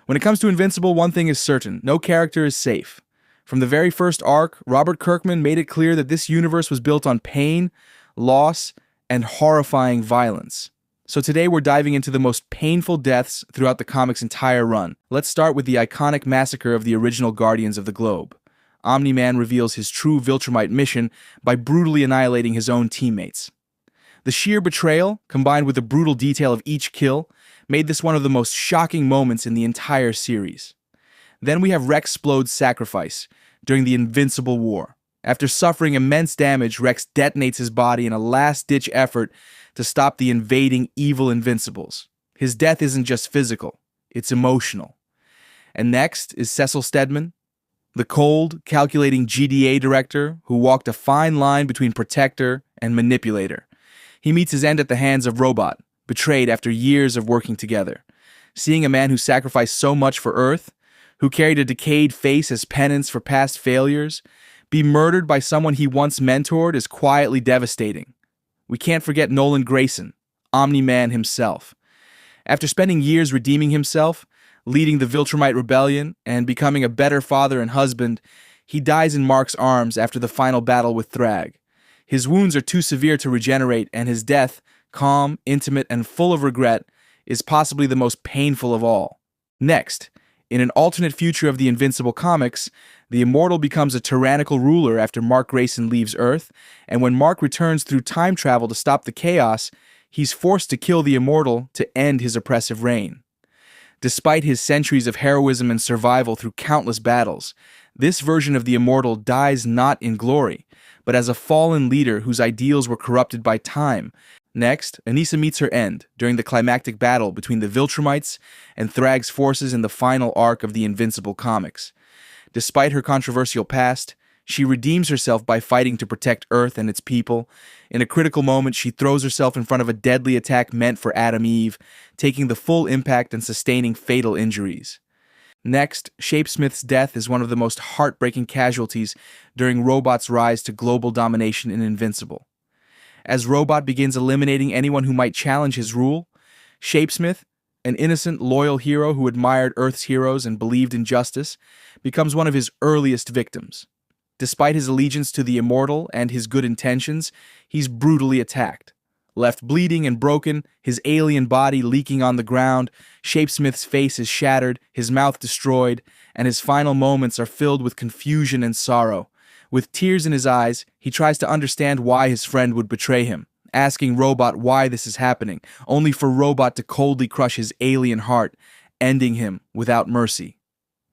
When it comes to Invincible, one thing is certain: no character is safe. From the very first arc, Robert Kirkman made it clear that this universe was built on pain, loss, and horrifying violence. So today we're diving into the most painful deaths throughout the comic's entire run. Let's start with the iconic massacre of the original Guardians of the Globe. Omni-Man reveals his true Viltrumite mission by brutally annihilating his own teammates. The sheer betrayal, combined with the brutal detail of each kill, made this one of the most shocking moments in the entire series. Then we have Rex Splode's sacrifice during the Invincible War. After suffering immense damage, Rex detonates his body in a last-ditch effort to stop the invading evil Invincibles. His death isn't just physical, it's emotional. And next is Cecil Stedman, the cold, calculating GDA director who walked a fine line between protector and manipulator. He meets his end at the hands of Robot, betrayed after years of working together. Seeing a man who sacrificed so much for Earth, who carried a decayed face as penance for past failures, be murdered by someone he once mentored is quietly devastating. We can't forget Oliver Grayson, Omni-Man himself. After spending years redeeming himself, leading the Viltrumite rebellion, and becoming a better father and husband, he dies in Mark's arms after the final battle with Thrag. His wounds are too severe to regenerate, and his death, calm, intimate, and full of regret, is possibly the most painful of all. Next, in an alternate future of the Invincible comics, the Immortal becomes a tyrannical ruler after Mark Grayson leaves Earth, and when Mark returns through time travel to stop the chaos, he's forced to kill the Immortal to end his oppressive reign. Despite his centuries of heroism and survival through countless battles, this version of the Immortal dies not in glory, but as a fallen leader whose ideals were corrupted by time. Next, Anissa meets her end during the climactic battle between the Viltrumites and Thrag's forces in the final arc of the Invincible comics. Despite her controversial past, she redeems herself by fighting to protect Earth and its people. In a critical moment, she throws herself in front of a deadly attack meant for Adam Eve, taking the full impact and sustaining fatal injuries. Next, Shapesmith's death is one of the most heartbreaking casualties during Robot's rise to global domination in Invincible. As Robot begins eliminating anyone who might challenge his rule, Shapesmith, an innocent, loyal hero who admired Earth's heroes and believed in justice, becomes one of his earliest victims. Despite his allegiance to the Immortal and his good intentions, he's brutally attacked. Left bleeding and broken, his alien body leaking on the ground, Shapesmith's face is shattered, his mouth destroyed, and his final moments are filled with confusion and sorrow. With tears in his eyes, he tries to understand why his friend would betray him, asking Robot why this is happening, only for Robot to coldly crush his alien heart, ending him without mercy.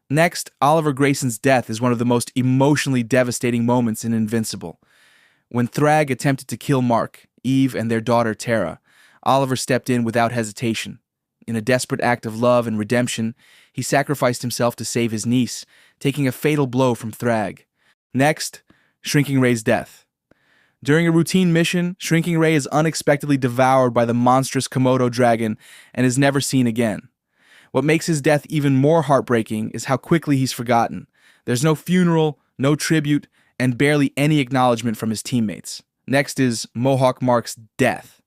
Next, Oliver Grayson's death is one of the most emotionally devastating moments in Invincible. When Thrag attempted to kill Mark, Eve, and their daughter Tara, Oliver stepped in without hesitation. In a desperate act of love and redemption, he sacrificed himself to save his niece, taking a fatal blow from Thrag. Next, Shrinking Ray's death. During a routine mission, Shrinking Ray is unexpectedly devoured by the monstrous Komodo dragon and is never seen again. What makes his death even more heartbreaking is how quickly he's forgotten. There's no funeral, no tribute, and barely any acknowledgement from his teammates. Next is Mohawk Mark's death.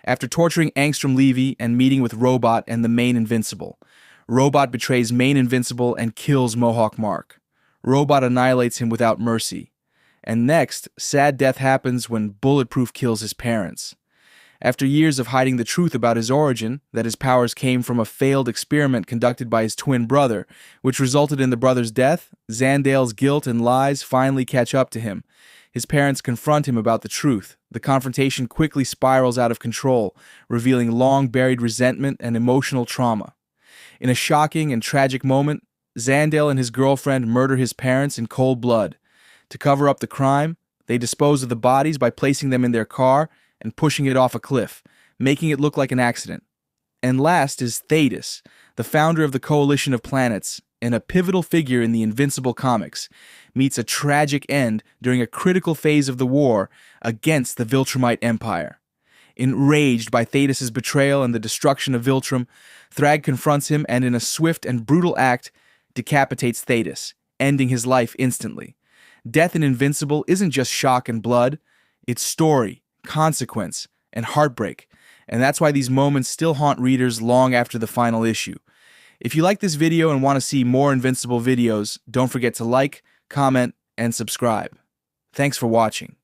After torturing Angstrom Levy and meeting with Robot and the main Invincible, Robot betrays main Invincible and kills Mohawk Mark. Robot annihilates him without mercy. And next, sad death happens when Bulletproof kills his parents. After years of hiding the truth about his origin, that his powers came from a failed experiment conducted by his twin brother, which resulted in the brother's death, Zandale's guilt and lies finally catch up to him. His parents confront him about the truth. The confrontation quickly spirals out of control, revealing long-buried resentment and emotional trauma. In a shocking and tragic moment, Zandale and his girlfriend murder his parents in cold blood. To cover up the crime, they dispose of the bodies by placing them in their car and pushing it off a cliff, making it look like an accident. And last is Thaedus, the founder of the Coalition of Planets, and a pivotal figure in the Invincible comics, meets a tragic end during a critical phase of the war against the Viltrumite Empire. Enraged by Thaedus' betrayal and the destruction of Viltrum, Thrag confronts him and in a swift and brutal act, decapitates Thaedus, ending his life instantly. Death in Invincible isn't just shock and blood, it's story, consequence, and heartbreak, and that's why these moments still haunt readers long after the final issue. If you like this video and want to see more Invincible videos, don't forget to like, comment, and subscribe. Thanks for watching.